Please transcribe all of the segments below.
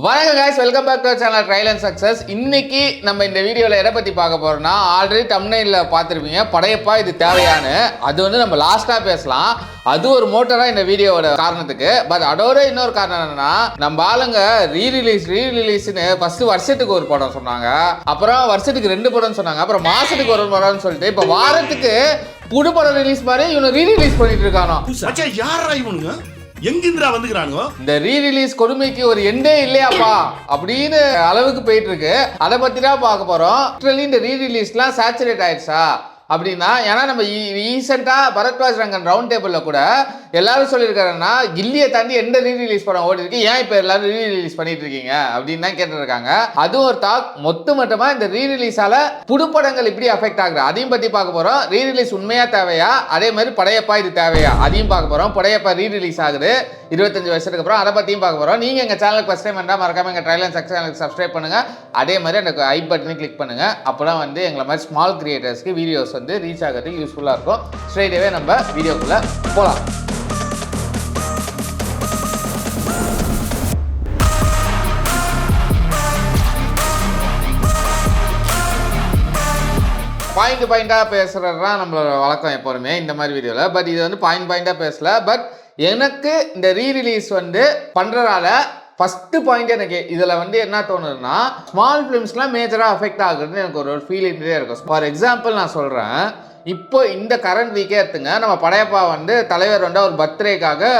வணக்கம் guys, welcome back to channel trial and success. இன்னைக்கு நம்ம இந்த வீடியோவில் எதை பற்றி பார்க்க போறோம்னா, ஆல்ரெடி தம்ப்நெயில்ல பார்த்துருப்பீங்க படையப்பா இது தேவையானு. அது வந்து நம்ம லாஸ்ட்டாக பேசலாம். அது ஒரு மோட்டராக இந்த வீடியோவோட காரணத்துக்கு. பட் அதோட இன்னொரு காரணம் என்னன்னா, நம்ம ஆளுங்க ரீரிலீஸ்னு ஃபர்ஸ்ட் வருஷத்துக்கு ஒரு படம் சொன்னாங்க, அப்புறம் வருஷத்துக்கு 2 படம் சொன்னாங்க, அப்புறம் மாசத்துக்கு ஒரு படம்னு சொல்லிட்டு இப்போ வாரத்துக்கு புது படம் ரிலீஸ் மாதிரி இவனை ரீரிலீஸ் பண்ணிட்டு இருக்கானோ. யாரா இவனுங்க? எங்கிந்திரா வந்துக்கிறானுங்க? இந்த ரீரிலீஸ் கொடுமைக்கு ஒரு எண்டே இல்லையாப்பா அப்படின்னு அளவுக்கு போயிட்டு இருக்கு. அதை பத்தி தான் பார்க்க போறோம். இந்த ரீரிலீஸ்லாம் சேச்சுரேட் ஆயிடுச்சா அப்படின்னா, ஏன்னா நம்ம ரீசெண்டாக பரத்வாஜ் ரங்கன் ரவுண்ட் டேபிளில் கூட எல்லாரும் சொல்லியிருக்காங்கன்னா, கில்லியை தாண்டி எந்த ரீரிலீஸ் படம் ஓடி இருக்கு, ஏன் இப்போ எல்லாரும் ரீரிலீஸ் பண்ணிட்டு இருக்கீங்க அப்படின்னு தான் கேட்டுருக்காங்க. அதுவும் ஒரு டாக். மொத்தமாக இந்த ரீரிலீஸால புதுப்படங்கள் இப்படி அஃபெக்ட் ஆகுது, அதையும் பற்றி பார்க்க போகிறோம். ரீரிலீஸ் உண்மையாக தேவையா, அதே மாதிரி படையப்பா இது தேவையா, அதையும் பார்க்க போகிறோம். படையப்பா ரீரிலீஸ் ஆகுது 25 வருஷத்துக்கு அப்புறம், அதை பற்றியும் பார்க்க போகிறோம். நீங்கள் எங்கள் சேனலுக்கு ஃபஸ்ட் டைம் வந்தால் மறக்காம எங்கள் ட்ரையல் அண்ட் சக்சஸ் சேனலுக்கு சப்ஸ்கிரைப் பண்ணுங்கள். அதே மாதிரி அந்த ஐ பட்டனையும் கிளிக் பண்ணுங்கள். அப்போ தான் வந்து எங்களை மாதிரி ஸ்மால் கிரியேட்டர்ஸ்க்கு வீடியோஸ் வந்து ரீச் ஆகிறதுக்கு யூஸ்ஃபுல்லாக இருக்கும். ஸ்ட்ரெயிட்டாகவே நம்ம வீடியோக்குள்ளே போகலாம். பாயிண்டாக பேசுகிறது தான் நம்மளோட வழக்கம் எப்போதுமே இந்த மாதிரி வீடியோவில். பட் இது வந்து பாயிண்டாக பேசல. பட் எனக்கு இந்த ரீரிலீஸ் வந்து பண்ணுறதால ஃபஸ்ட்டு பாயிண்ட் எனக்கு இதில் வந்து என்ன தோணுதுன்னா, ஸ்மால் ஃபிலிம்ஸ்லாம் மேஜராக அஃபெக்ட் ஆகுதுன்னு எனக்கு ஒரு ஃபீலிங்லேயே இருக்கும். ஃபார் எக்ஸாம்பிள் நான் சொல்கிறேன், இப்போ இந்த கரண்ட் வீக்கே எடுத்துங்க, நம்ம படையப்பா வந்து தலைவர் வந்து ஒரு பர்த்டேக்காக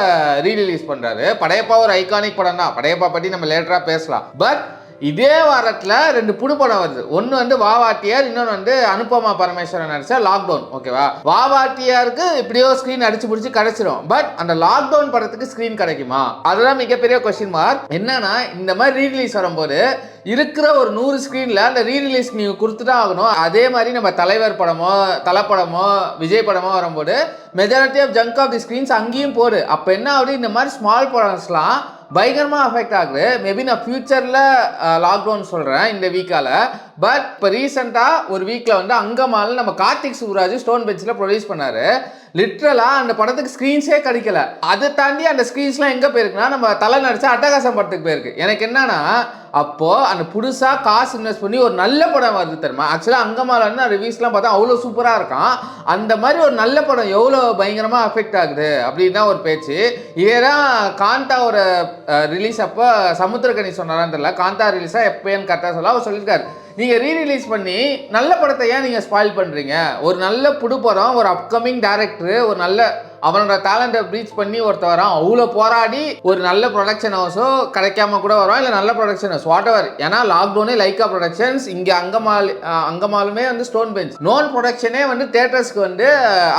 ரீரிலீஸ் பண்ணுறாரு. படையப்பா ஒரு ஐகானிக் படம் தான், படையப்பா பற்றி நம்ம லேட்டராக பேசலாம். பட் இதே வாரத்தில் 2 புது படம் வருது. ஒன்று வந்து வாவாட்டியார், இன்னொன்று வந்து அனுபமா பரமேஸ்வரன் நடிச்ச லாக்டவுன். ஓகேவா, வாவாட்டியாருக்கு இப்படியோ ஸ்க்ரீன் அடிச்சு பிடிச்சி கிடைச்சிடும். பட் அந்த லாக்டவுன் படத்துக்கு ஸ்க்ரீன் கிடைக்குமா, அதுதான் மிகப்பெரிய கொஸ்டின் மார்க். என்னன்னா, இந்த மாதிரி ரீரிலீஸ் வரும்போது இருக்கிற ஒரு 100 ஸ்க்ரீனில் அந்த ரீரிலீஸ்க்கு நீங்கள் கொடுத்து தான் ஆகணும். அதே மாதிரி நம்ம தலைவர் படமோ தலப்படமோ விஜய் படமோ வரும்போது majority of junk of the screens அங்கேயும் போடு. அப்போ என்ன ஆகுது, இந்த மாதிரி ஸ்மால் படம்ஸ்லாம் பயங்கரமாக அஃபெக்ட் ஆகுது. மேபி நான் ஃபியூச்சரில் லாக்டவுன் சொல்கிறேன் இந்த வீக்கால். பட் இப்போ ரீசெண்டாக ஒரு வீக்கில் வந்து அங்கமால் நம்ம கார்த்திக் சுப்ராஜ் ஸ்டோன் பெஞ்சில் ப்ரொடியூஸ் பண்ணார். லிட்ரலாக அந்த படத்துக்கு ஸ்க்ரீன்ஸே கிடைக்கல. அதை தாண்டி அந்த ஸ்க்ரீன்ஸ்லாம் எங்கே போயிருக்குன்னா, நம்ம தலை நடிச்ச அட்டகாசம் படத்துக்கு போயிருக்கு. எனக்கு என்னன்னா, அப்போது அந்த புதுசாக காசு இன்வெஸ்ட் பண்ணி ஒரு நல்ல படம் வருது தெரியுமா. ஆக்சுவலாக அங்கமாலன்னு ரிவ்யூஸ்லாம் பார்த்தா அவ்வளோ சூப்பராக இருக்கான். அந்த மாதிரி ஒரு நல்ல படம் எவ்வளோ பயங்கரமாக அஃபெக்ட் ஆகுது அப்படின்னு தான் ஒரு பேச்சு. இதே தான் காந்தாவோட ரிலீஸ் அப்போ சமுத்திரக்கனி சொன்னாரான்னு தெரியல. காந்தா ரிலீஸாக எப்போன்னு கரெக்டாக சொல்ல அவர் சொல்லியிருக்காரு, நீங்கள் ரீரிலீஸ் பண்ணி நல்ல படத்தை ஏன் நீங்கள் ஸ்பாயில் பண்ணுறீங்க. ஒரு நல்ல புது படம், ஒரு அப்கமிங் டேரக்டர், ஒரு நல்ல அவனோட டேலண்ட்டை ப்ரீச் பண்ணி ஒருத்தர் வரான், அவ்வளோ போராடி ஒரு நல்ல ப்ரொடக்ஷன் ஹவுஸோ கிடைக்காம கூட வரும், இல்லை நல்ல ப்ரொடக்ஷன் ஹவுஸ் வாட் எவர். ஏன்னா லாக்டவுனே லைக்கா ப்ரொடக்ஷன்ஸ், இங்கே அங்கமாலுமே வந்து ஸ்டோன் பெஞ்ச் நோன் ப்ரொடக்ஷனே வந்து தேட்டர்ஸ்க்கு வந்து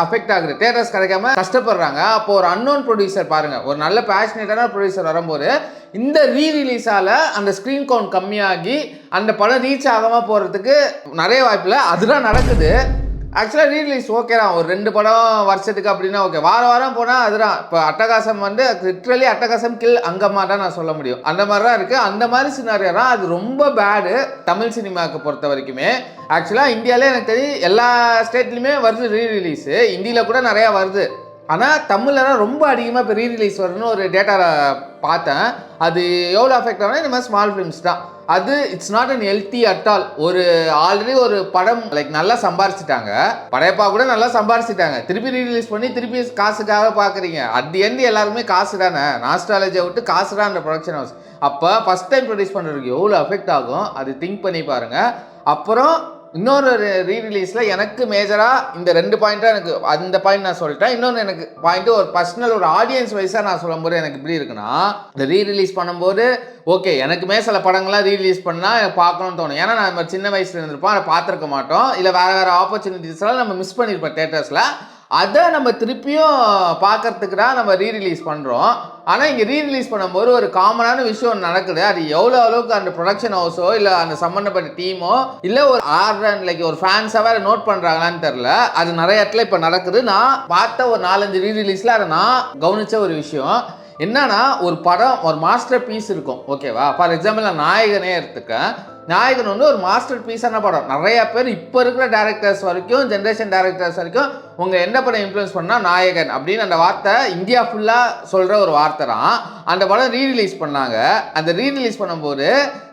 அஃபெக்ட் ஆகுது. தேட்டர்ஸ் கிடைக்காம கஷ்டப்படுறாங்க. அப்போ ஒரு அன்னோன் ப்ரொடியூசர் பாருங்க, ஒரு நல்ல பேஷனேட்டான ப்ரொடியூசர் வரும்போது இந்த ரீரிலீஸால் அந்த ஸ்க்ரீன் கவுண்ட் கம்மியாகி அந்த படம் ரீச் ஆகாமல் போகிறதுக்கு நிறைய வாய்ப்பு இல்லை. அதுதான் நடக்குது. ஆக்சுவலாக ரீரிலீஸ் ஓகே தான், ஒரு 2 படம் வருஷத்துக்கு அப்படின்னா ஓகே. வாரம் போனால் அதுதான். இப்போ அட்டகாசம் வந்து லிட்ரலி அட்டகாசம் கில் அங்கமா தான் நான் சொல்ல முடியும். அந்த மாதிரி தான் இருக்குது. அந்த மாதிரி சினாரியோ தான் அது ரொம்ப பேடு தமிழ் சினிமாவுக்கு பொறுத்த வரைக்குமே. ஆக்சுவலாக இந்தியாவிலே எனக்கு தெரியும் எல்லா ஸ்டேட்லையுமே வருது ரீரிலீஸு, இந்தியில் கூட நிறையா வருது. ஆனால் தமிழில் ரொம்ப அதிகமாக இப்போ ரீரிலீஸ் வருதுன்னு ஒரு டேட்டா பார்த்தேன். அது எவ்வளோ அஃபெக்ட் ஆகுனா, இந்த மாதிரி ஸ்மால் ஃபிலிம்ஸ் தான். அது it's not an healthy at all. ஒரு ஆல்ரெடி ஒரு படம் லைக் நல்லா சம்பாரிச்சிட்டாங்க, படையப்பா கூட நல்லா சம்பாரிச்சிட்டாங்க, திருப்பி ரீரிலீஸ் பண்ணி திருப்பி காசுக்காக பார்க்குறீங்க. அட் தி எண்ட் எல்லாருமே காசு தானே, நாஸ்டாலஜியை விட்டு காசு தான் அந்த ப்ரொடக்ஷன் ஹவுஸ். அப்போ ஃபஸ்ட் டைம் ப்ரொடியூஸ் பண்ணுறதுக்கு எவ்வளோ அஃபெக்ட் ஆகும் அது திங்க் பண்ணி பாருங்கள். அப்புறம் இன்னொரு ரீரிலீஸில் எனக்கு மேஜராக இந்த 2 பாயிண்ட்டாக எனக்கு அந்த பாயிண்ட் நான் சொல்லிட்டேன். இன்னொன்று எனக்கு பாயிண்ட்டு ஒரு பர்சனல் ஒரு ஆடியன்ஸ் வைஸாக நான் சொல்லும்போது எனக்கு இப்படி இருக்குன்னா, இந்த ரீரிலீஸ் பண்ணும்போது ஓகே எனக்குமே சில படங்கள்லாம் ரீரிலீஸ் பண்ணால் எனக்கு பார்க்கணும்னு தோணும். ஏன்னா நம்ம சின்ன வயசில் இருந்திருப்போம், அதை பார்த்துருக்க மாட்டோம், இல்லை வேறு ஆப்பர்ச்சுனிட்டிஸ்லாம் நம்ம மிஸ் பண்ணியிருப்போம் தேட்டர்ஸில். அதை நம்ம திருப்பியும் பார்க்கறதுக்கு தான் நம்ம ரீரிலீஸ் பண்ணுறோம். ஆனால் இங்கே ரீரிலீஸ் பண்ணும்போது ஒரு காமனான விஷயம் நடக்குது. அது எவ்வளோ அளவுக்கு அந்த ப்ரொடக்ஷன் ஹவுஸோ இல்லை அந்த சம்மந்தப்பட்ட டீமோ இல்லை ஒரு ஆர்டர் லைக் ஒரு ஃபேன்ஸாக வேறு நோட் பண்ணுறாங்களான்னு தெரில. அது நிறைய இடத்துல இப்போ நடக்குது. நான் பார்த்த ஒரு 4-5 ரீரிலீஸில் அதை நான் கவனித்த ஒரு விஷயம் என்னன்னா ஒரு படம் ஒரு மாஸ்டர் பீஸ் இருக்கும் ஓகேவா. ஃபார் எக்ஸாம்பிள் நான் நாயகனே எடுத்துக்கேன். நாயகன் வந்து ஒரு மாஸ்டர் பீஸான படம். நிறைய பேர் இப்போ இருக்கிற டேரக்டர்ஸ் வரைக்கும் ஜென்ரேஷன் டேரக்டர்ஸ் வரைக்கும் உங்கள் என்ன படம் இன்ஃப்ளூயன்ஸ் பண்ணால் நாயகன் அப்படின்னு அந்த வார்த்தை இந்தியா ஃபுல்லாக சொல்கிற ஒரு வார்த்தை தான். அந்த படம் ரீரிலீஸ் பண்ணாங்க. அந்த ரீரிலீஸ் பண்ணும்போது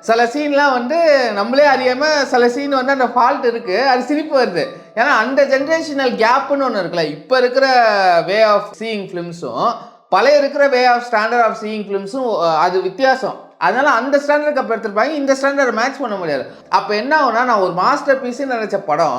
சில சீன்லாம் வந்து நம்மளே அறியாமல் சில சீன் வந்து அந்த ஃபால்ட் இருக்குது, அது சிரிப்பு வருது. ஏன்னா அந்த ஜென்ரேஷனல் கேப்புன்னு ஒன்று இருக்குல்ல. இப்போ இருக்கிற வே ஆஃப் சீயிங் ஃபிலிம்ஸும் பழைய இருக்கிற way of standard of seeing ஃபிலிம்ஸும் அது வித்தியாசம். அதனால அந்த ஸ்டாண்டர்டுக்கு அப்போ எடுத்துருப்பாங்க, இந்த ஸ்டாண்டர்டை மேட்ச் பண்ண முடியாது. அப்போ என்ன ஆகுனா, நான் ஒரு மாஸ்டர் பீஸ்ன்னு நினச்ச படம்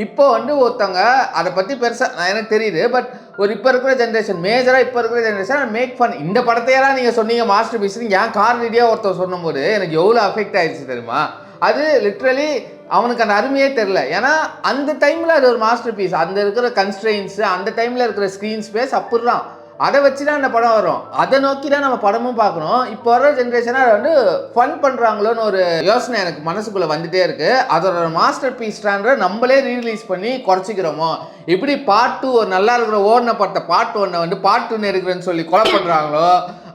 இப்போ வந்து ஒருத்தவங்க அதை பற்றி பெருசாக எனக்கு தெரியுது. பட் ஒரு இப்போ இருக்கிற ஜென்ரேஷன் மேஜராக இப்போ இருக்கிற ஜென்ரேஷன் மேக் ஃபன். இந்த படத்தையெல்லாம் நீங்கள் சொன்னீங்க மாஸ்டர் பீஸ்ன்னு ஏன் கார் ரீதியாக ஒருத்தர் சொன்னும்போது எனக்கு எவ்வளோ அஃபெக்ட் ஆயிடுச்சு தெரியுமா. அது லிட்ரலி அவனுக்கு அந்த அருமையே தெரில. ஏன்னா அந்த டைமில் அது ஒரு மாஸ்டர் பீஸ். அந்த இருக்கிற கன்ஸ்ட்ரெயின்ஸு, அந்த டைமில் இருக்கிற ஸ்க்ரீன் ஸ்பேஸ் அப்படிதான். அதை வச்சு தான் அந்த படம் வரும். அதை நோக்கி தான் நம்ம படமும் பார்க்கணும். இப்போ வர ஜென்ரேஷனாக அதை வந்து ஃபன் பண்ணுறாங்களோன்னு ஒரு யோசனை எனக்கு மனசுக்குள்ளே வந்துகிட்டே இருக்குது. அதோட மாஸ்டர் பீஸ் ஸ்டாண்டர்டை நம்மளே ரீரிலீஸ் பண்ணி குறைச்சிக்கிறோமோ. இப்படி பார்ட் 2 ஒரு நல்லா இருக்கிற ஓடின படத்தை பார்ட் 1 வந்து பார்ட் 2 எடுக்கிறேன்னு சொல்லி கொலை பண்ணுறாங்களோ,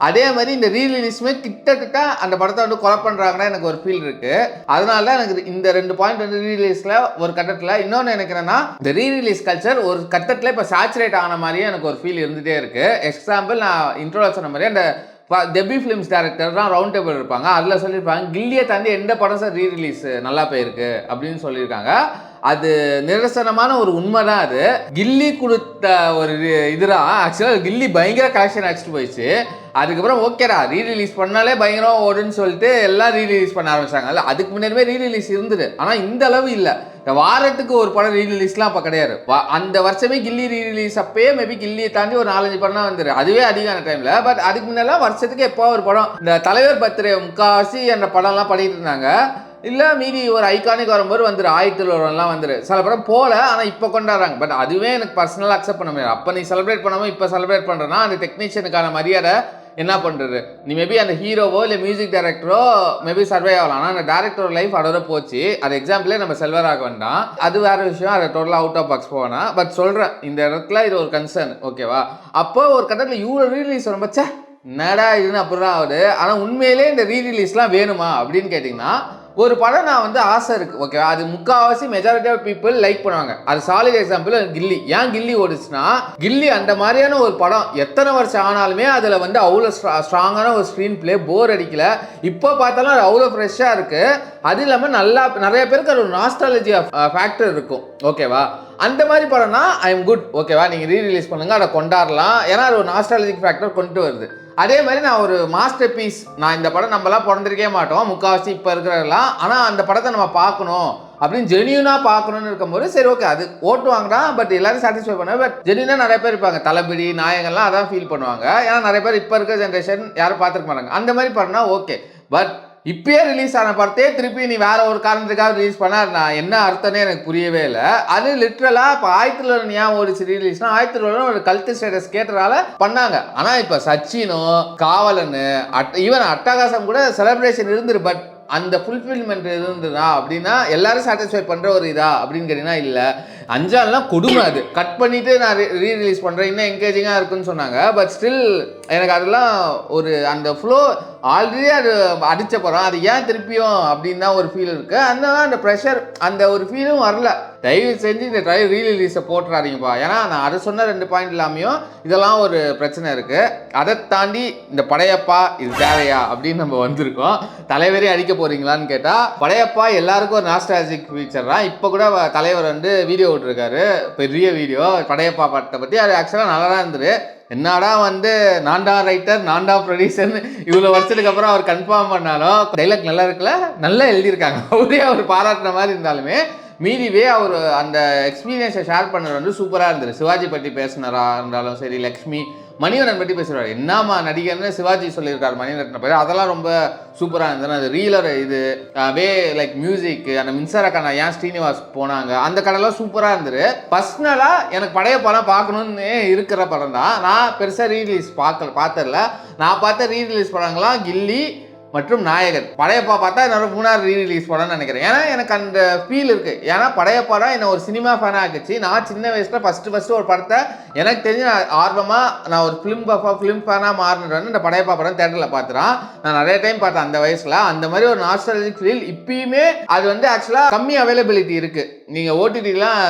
அதே மாதிரி இந்த ரீரிலீஸுமே கிட்டத்தட்ட அந்த படத்தை வந்து கொலை பண்ணுறாங்கன்னா எனக்கு ஒரு ஃபீல் இருக்குது. அதனால தான் எனக்கு இந்த 2 பாயிண்ட் வந்து ரீரிலீஸில் ஒரு கட்டத்தில். இன்னொன்று எனக்கு என்னன்னா, இந்த ரீரிலீஸ் கல்ச்சர் ஒரு கட்டத்தில் இப்போ சேச்சுரேட் ஆன மாதிரியே எனக்கு ஒரு ஃபீல் இருந்துகிட்டே இருக்குது. எக்ஸாம்பிள் நான் இன்ட்ரோல சொன்ன மாதிரி அந்த டெபி ஃபிலிம்ஸ் டேரக்டர் தான் ரவுண்ட் டேபிள் இருப்பாங்க. அதில் சொல்லியிருப்பாங்க கில்லியை தாண்டி எந்த படம் சார் ரீரிலீஸ் நல்லா போயிருக்கு அப்படின்னு சொல்லியிருக்காங்க. அது நிரசனமான ஒரு உண்மை தான். அது கில்லி கொடுத்த ஒரு இதுதான். ஆக்சுவலாக கில்லி பயங்கர கலெக்ஷன் அடிச்சுட்டு போயிடுச்சு. அதுக்கப்புறம் ஓகேடா ரீரிலீஸ் பண்ணாலே பயங்கரம் ஓடுன்னு சொல்லிட்டு எல்லாம் ரீரிலீஸ் பண்ண ஆரம்பிச்சாங்க. அதுக்கு முன்னாடியே ரீரிலீஸ் இருந்தது, ஆனால் இந்த அளவு இல்லை. இந்த வாரத்துக்கு ஒரு படம் ரீரிலீஸ்லாம் அப்போ கிடையாது. அந்த வருஷமே கில்லி ரீரிலீஸ் அப்பயே மேபி கில்லியை தாண்டி ஒரு 4-5 படம் தான் வந்துரு. அதுவே அதிகமான டைமில். பட் அதுக்கு முன்னெல்லாம் வருஷத்துக்கு எப்போ ஒரு படம். இந்த தலைவர் பர்த்டே முக்காவாசி அந்த படம்லாம் பண்ணிட்டு இருந்தாங்க. இல்லை மீதி ஒரு ஐகானிக் வரும்போது வந்துரு, ஆயிரத்தில் ஒருவன்லாம் வந்துரு. சில படம் போல, ஆனால் இப்போ கொண்டாடுறாங்க. பட் அதுவே எனக்கு பர்சனலாக அக்செப்ட் பண்ண முடியாது. அப்போ நீ செலிப்ரேட் பண்ணாமல் இப்போ செலிப்ரேட் பண்ணுறேன்னா அந்த டெக்னீஷியனுக்கான மரியாதை என்ன பண்ணுறது. நீ மேபி அந்த ஹீரோவோ இல்லை மியூசிக் டைரக்டரோ மேபி சர்வே ஆகலாம். ஆனால் அந்த டேரக்டரோட லைஃப் அதோட போச்சு. அது எக்ஸாம்பிளே நம்ம செல்வராகவன் தான். அது வேறு விஷயம், அதை டோட்டலாக அவுட் ஆஃப் பாக்ஸ் போவேனா. பட் சொல்கிறேன் இந்த இடத்துல இது ஒரு கன்சர்ன் ஓகேவா. அப்போ ஒரு கட்டத்தில் இவ்வளோ ரீரிலீஸ் வரும் பச்சா என்னடா இதுன்னு அப்படிதான் ஆகுது. ஆனால் உண்மையிலே இந்த ரீரிலீஸ்லாம் வேணுமா அப்படின்னு கேட்டிங்கன்னா, ஒரு படம் நான் வந்து ஆசை இருக்குது ஓகேவா. அது முக்கால்வாசி மெஜாரிட்டி ஆஃப் பீப்புள் லைக் பண்ணுவாங்க. அது சாலிட் எக்ஸாம்பிள் கில்லி. ஏன் கில்லி ஓடிச்சுன்னா, கில்லி அந்த மாதிரியான ஒரு படம் எத்தனை வருஷம் ஆனாலுமே அதில் வந்து அவ்வளோ ஸ்ட்ராங்கான ஒரு ஸ்க்ரீன் பிளே, போர் அடிக்கல. இப்போ பார்த்தாலும் அது அவ்வளோ ஃப்ரெஷ்ஷாக இருக்குது. அது இல்லாமல் நல்லா நிறைய பேருக்கு அது ஒரு நாஸ்டாலஜி ஃபேக்டர் இருக்கும் ஓகேவா. அந்த மாதிரி படம்னா ஐ எம் குட் ஓகேவா. நீங்கள் ரீரிலீஸ் பண்ணுங்கள், அதை கொண்டாடலாம். ஏன்னா அது ஒரு நாஸ்டாலஜிக் ஃபேக்டர் கொண்டு வருது. அதே மாதிரி நான் ஒரு மாஸ்டர் பீஸ், நான் இந்த படம் நம்மளாம் பிறந்திருக்கே மாட்டோம் முக்கால்வாசி இப்போ இருக்கிறதெல்லாம். ஆனால் அந்த படத்தை நம்ம பார்க்கணும் அப்படின்னு ஜென்யூனாக பார்க்கணுன்னு இருக்கும்போது சரி ஓகே அது ஓட்டுவாங்கடா. பட் எல்லாரும் சாட்டிஸ்ஃபை பண்ணுவாங்க. பட் ஜென்யூனாக நிறைய பேர் இருப்பாங்க. தளபதி நாயகன்லாம் அதான் ஃபீல் பண்ணுவாங்க. ஏன்னா நிறைய பேர் இப்போ இருக்கிற ஜென்ரேஷன் யாரும் பார்த்துருக்க மாட்டாங்க. அந்த மாதிரி படம்னா ஓகே. பட் இப்பயே ரிலீஸ் ஆன படத்தையே திருப்பி நீ வேற ஒரு காரணத்துக்காக ரிலீஸ் பண்ண நான் என்ன அர்த்தம்னே எனக்கு புரியவே இல்லை. அது லிட்ரலாக இப்போ 1000 ஏன் ஓடிச்சு ரீலீஸ்னா 1000 ஒரு கல்ட்டு ஸ்டேட்டஸ் கேட்டதால பண்ணாங்க. ஆனால் இப்போ சச்சினும் காவலனு ஈவன் அட்டகாசம் கூட செலிப்ரேஷன் இருந்துரு. பட் அந்த ஃபுல்ஃபில்மெண்ட் இருந்ததா அப்படின்னா எல்லாரும் சாட்டிஸ்ஃபை பண்ணுற ஒரு இதா அப்படின்னு கேட்டிங்கன்னா இல்லை. 5 நாள்லாம் கொடுமை. அது கட் பண்ணிவிட்டு நான் ரீரிலீஸ் பண்ணுறேன் இன்னும் என்கேஜிங்காக இருக்குன்னு சொன்னாங்க. பட் ஸ்டில் எனக்கு அதெல்லாம் ஒரு அந்த ஃப்ளோ ஆல்ரெடி அது அடித்த படம் அது ஏன் திருப்பியும் அப்படின்னு தான் ஒரு ஃபீல் இருக்குது. அந்த ப்ரெஷர் அந்த ஒரு ஃபீலும் வரல. தயவு செஞ்சு இந்த ரீரிலீஸை போட்டுறாதீங்கப்பா. ஏன்னா நான் அதை சொன்ன 2 பாயிண்ட் இல்லாமையும் இதெல்லாம் ஒரு பிரச்சனை இருக்குது. அதை தாண்டி இந்த படையப்பா இது தேவையா அப்படின்னு நம்ம வந்திருக்கோம். தலைவரே அடிக்க போகிறீங்களான்னு கேட்டால் படையப்பா எல்லாருக்கும் ஒரு நாஸ்டாலஜிக் ஃபீச்சர் தான். இப்போ கூட தலைவர் வந்து வீடியோ விட்டுருக்காரு, பெரிய வீடியோ படையப்பா படத்தை பற்றி. அது ஆக்சுவலாக நல்லா தான் இருந்தது. என்னடா வந்து நான்டா ரைட்டர் நான்டா ப்ரொடியூசர்னு இவ்வளோ வருஷத்துக்கு அப்புறம் அவர் கன்ஃபார்ம் பண்ணாலும் டைலாக் நல்லா இருக்குல்ல, நல்லா எழுதியிருக்காங்க. அவரே அவர் பாராட்டுற மாதிரி இருந்தாலுமே மீதிவே அவர் அந்த எக்ஸ்பீரியன்ஸை ஷேர் பண்ணது வந்து சூப்பராக இருந்தது. சிவாஜி பற்றி பேசினாரா இருந்தாலும் சரி, லக்ஷ்மி மணிவண்ணன் பற்றி பேசுகிறார். என்னம்மா நடிகர்னு சிவாஜி சொல்லியிருக்காரு மணிவண்ணன் பேர். அதெல்லாம் ரொம்ப சூப்பராக இருந்தது. அது ரீலர் இது வே லைக் மியூசிக் அந்த மின்சாரக்கான ஏன் ஸ்ரீனிவாஸ் போனாங்க அந்த கடைலாம் சூப்பராக இருந்தது. பர்சனலாக எனக்கு படையப்பாலாம் பார்க்கணுன்னு இருக்கிற படம் தான். நான் பெருசாக ரீரிலீஸ் பார்த்ததில்ல. நான் பார்த்த ரீரிலீஸ் படங்கள்லாம் கில்லி, மற்றும் நாயகன். படையப்பா பார்த்தா என்னோட 3வது ரீரிலீஸ் படம்னு நினைக்கிறேன். ஏன்னா எனக்கு அந்த ஃபீல் இருக்கு. ஏன்னா படையப்பா தான் என்ன ஒரு சினிமா ஃபேனாக ஆக்குச்சு. நான் சின்ன வயசுல ஃபர்ஸ்ட் ஒரு படத்தை எனக்கு தெரிஞ்சு ஆர்வமா நான் ஒரு ஃபிலிம் ஃபேனாக மாறினது இந்த படையப்பா படம் தேட்டரில் பார்த்துறான். நான் நிறைய டைம் பார்த்தேன் அந்த வயசுல. அந்த மாதிரி ஒரு நாஸ்டாலஜிக் ஃபீல் இப்பயுமே அது வந்து ஆக்சுவலா கம்மி அவைலபிலிட்டி இருக்கு. நீங்க ஓடிடிலாம்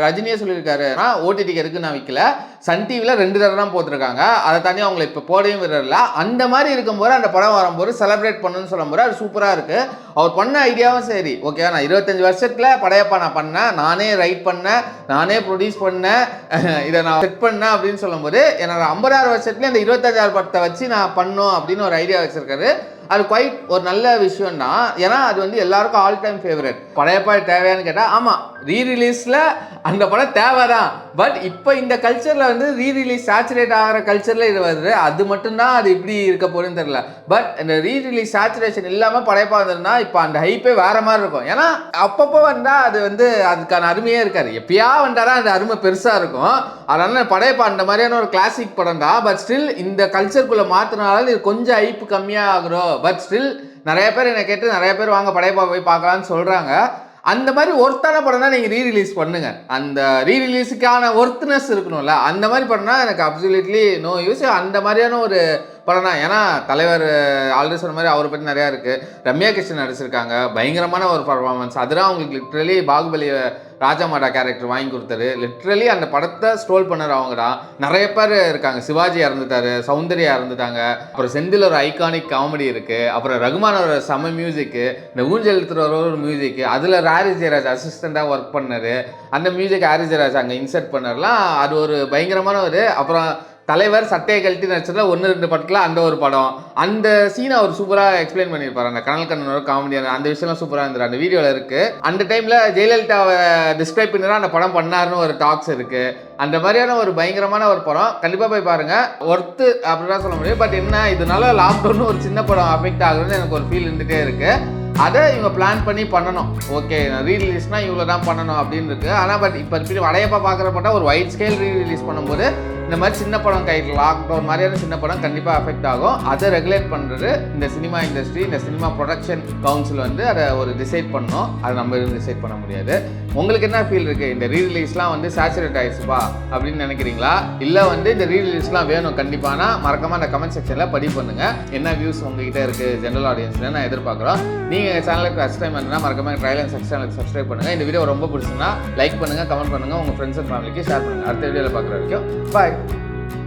ரஜினியே சொல்லியிருக்காரு, ஓடிடிக்கு இருக்கு நான் விற்கல, சன் டிவியில் 2 தடவை தான் போட்டிருக்காங்க, அதை தாண்டி அவங்களை இப்போ போடவும் விடல. அந்த மாதிரி இருக்கும்போது அந்த படம் வரும்போது செலிப்ரேட் பண்ணணும்னு சொல்லும்போது அது சூப்பராக இருக்கு. அவர் பண்ண ஐடியாவும் சரி, ஓகே. நான் 25 வருஷத்துல படையப்பா நான் பண்ணேன், நானே ரைட் பண்ணேன், நானே ப்ரொடியூஸ் பண்ணேன், இதை நான் செட் பண்ணேன் அப்படின்னு சொல்லும்போது என்னோட 56 வருஷத்துல இந்த 25 படத்தை வச்சு நான் பண்ணோம் அப்படின்னு ஒரு ஐடியா வச்சிருக்காரு. அது குவைட் ஒரு நல்ல விஷயம் தான். ஏன்னா அது வந்து எல்லாருக்கும் ஆல் டைம் ஃபேவரட். படையப்பா தேவையான்னு கேட்டால் ஆமாம், ரீரிலீஸில் அந்த படம் தேவை தான். பட் இப்போ இந்த கல்ச்சரில் வந்து ரீரிலீஸ் சேச்சுரேட் ஆகிற கல்ச்சரில் இது வருது. அது மட்டும்தான் அது இப்படி இருக்க போகுதுன்னு தெரியல. பட் இந்த ரீரிலீஸ் சேச்சுரேஷன் இல்லாமல் படையப்பா வந்ததுன்னா இப்போ அந்த ஹைப்பே வேற மாதிரி இருக்கும். ஏன்னா அப்பப்போ வந்தால் அது வந்து அதுக்கான அருமையே இருக்காது. எப்பயா வந்தால் தான் அந்த அருமை பெருசாக இருக்கும். அதனால படையப்பா அந்த மாதிரியான ஒரு கிளாசிக் படம் தான். பட் ஸ்டில் இந்த கல்ச்சருக்குள்ளே மாற்றினாலும் இது கொஞ்சம் ஹைப்பு கம்மியாக ஆகுறோம். பட் ஸ்டில் நிறைய பேர் என்னை கேட்டு நிறைய பேர் வாங்க படையப்பா போய் பார்க்கலான்னு சொல்கிறாங்க. அந்த மாதிரி ஒர்த்தான படம் தான் நீங்கள் ரீரிலீஸ் பண்ணுங்க. அந்த ரீரிலீஸுக்கான ஒர்த்னஸ் இருக்கணும்ல, அந்த மாதிரி படம்னா எனக்கு அப்சல்யூட்லி நோ யூஸ். அந்த மாதிரியான ஒரு படம் தான். ஏன்னா தலைவர் ஆல்ரெடி சொன்ன மாதிரி அவரை பற்றி நிறையா இருக்குது. ரம்யா கிருஷ்ணன் நடிச்சிருக்காங்க, பயங்கரமான ஒரு பர்ஃபார்மன்ஸ். அதுதான் அவங்களுக்கு லிட்ரலி பாகுபலி ராஜாமாடா கேரக்டர் வாங்கி கொடுத்தாரு. லிட்ரலி அந்த படத்தை ஸ்ட்ரோல் பண்ணார் அவங்க தான். நிறைய பேர் இருக்காங்க. சிவாஜி இறந்துட்டாரு, சௌந்தர்யா இறந்துட்டாங்க, அப்புறம் செந்தில் ஒரு ஐகானிக் காமெடி இருக்குது, அப்புறம் ரகுமானோட செம மியூசிக்கு, இந்த ஊஞ்சல் எழுத்துற ஒரு மியூசிக்கு, அதில் ஹாரிஸ் ஜெயராஜ் அசிஸ்டண்ட்டாக ஒர்க் பண்ணார். அந்த மியூசிக் ஹாரிஸ் ஜெயராஜ் அங்கே இன்சர்ட் பண்ணார்லாம். அது ஒரு பயங்கரமான ஒரு. அப்புறம் தலைவர் சட்டையை கழட்டி நடிச்சதுல 1-2 படத்தில் அந்த ஒரு படம், அந்த சீனை அவர் சூப்பராக எக்ஸ்பிளைன் பண்ணியிருப்பார். அந்த கனல் கண்ணனோட காமெடியான அந்த விஷயம்லாம் சூப்பராக இருந்துரு. அந்த வீடியோவில் இருக்குது. அந்த டைமில் ஜெயலலிதாவை டிஸ்கிரைப் பண்ணி தான் அந்த படம் பண்ணாருன்னு ஒரு டாக்ஸ் இருக்குது. அந்த மாதிரியான ஒரு பயங்கரமான ஒரு படம். கண்டிப்பாக போய் பாருங்கள். ஒர்த்து அப்படிதான் சொல்ல முடியும். பட் என்ன, இதனால லாக்டவுன் ஒரு சின்ன படம் அஃபெக்ட் ஆகுதுன்னு எனக்கு ஒரு ஃபீல் இருந்துகிட்டே இருக்குது. அதை இவங்க பிளான் பண்ணி பண்ணணும். ஓகே, ரீரிலீஸ்னால் இவ்வளோ தான் பண்ணணும் அப்படின்னு இருக்குது. ஆனால் பட் இப்போ படையப்பா பார்க்குறப்பட்டா ஒரு வைட் ஸ்கேல் ரீரிலீஸ் பண்ணும்போது இந்த மாதிரி சின்ன படம் கையில் லாக்டவுன் மாதிரியான சின்ன படம் கண்டிப்பாக அஃபெக்ட் ஆகும். அதை ரெகுலேட் பண்ணுறது இந்த சினிமா இண்டஸ்ட்ரி, இந்த சினிமா ப்ரொடக்ஷன் கவுன்சில் வந்து அதை ஒரு டிசைட் பண்ணணும். அதை நம்ம டிசைட் பண்ண முடியாது. உங்களுக்கு என்ன ஃபீல் இருக்குது? இந்த ரீரிலீஸ்லாம் வந்து சேச்சுரேட் ஆயிடுச்சுப்பா அப்படின்னு நினைக்கிறீங்களா? இல்லை வந்து இந்த ரீரிலீஸ்லாம் வேணும் கண்டிப்பானா மறக்காமல் அந்த கமெண்ட் செக்ஷனில் பதிவு பண்ணுங்கள். என்ன வியூஸ் உங்ககிட்ட இருக்குது ஜென்ரல் ஆடியன்ஸில் நான் எதிர்பார்க்குறோம். நீங்கள் சேனலுக்கு ஃபஸ்ட் டைம் இருந்தால் மறக்காமல் ட்ரைலர் செக்ஷனுக்கு சப்ஸ்கிரைப் பண்ணுங்கள். இந்த வீடியோ ரொம்ப பிடிச்சுன்னா லைக் பண்ணுங்கள், கமெண்ட் பண்ணுங்கள், உங்கள் ஃப்ரெண்ட்ஸ் அண்ட் ஃபேமிலிக்கு ஷேர் பண்ணுங்கள். அடுத்த வீடியோவில் பார்க்குற வரைக்கும் பாய்.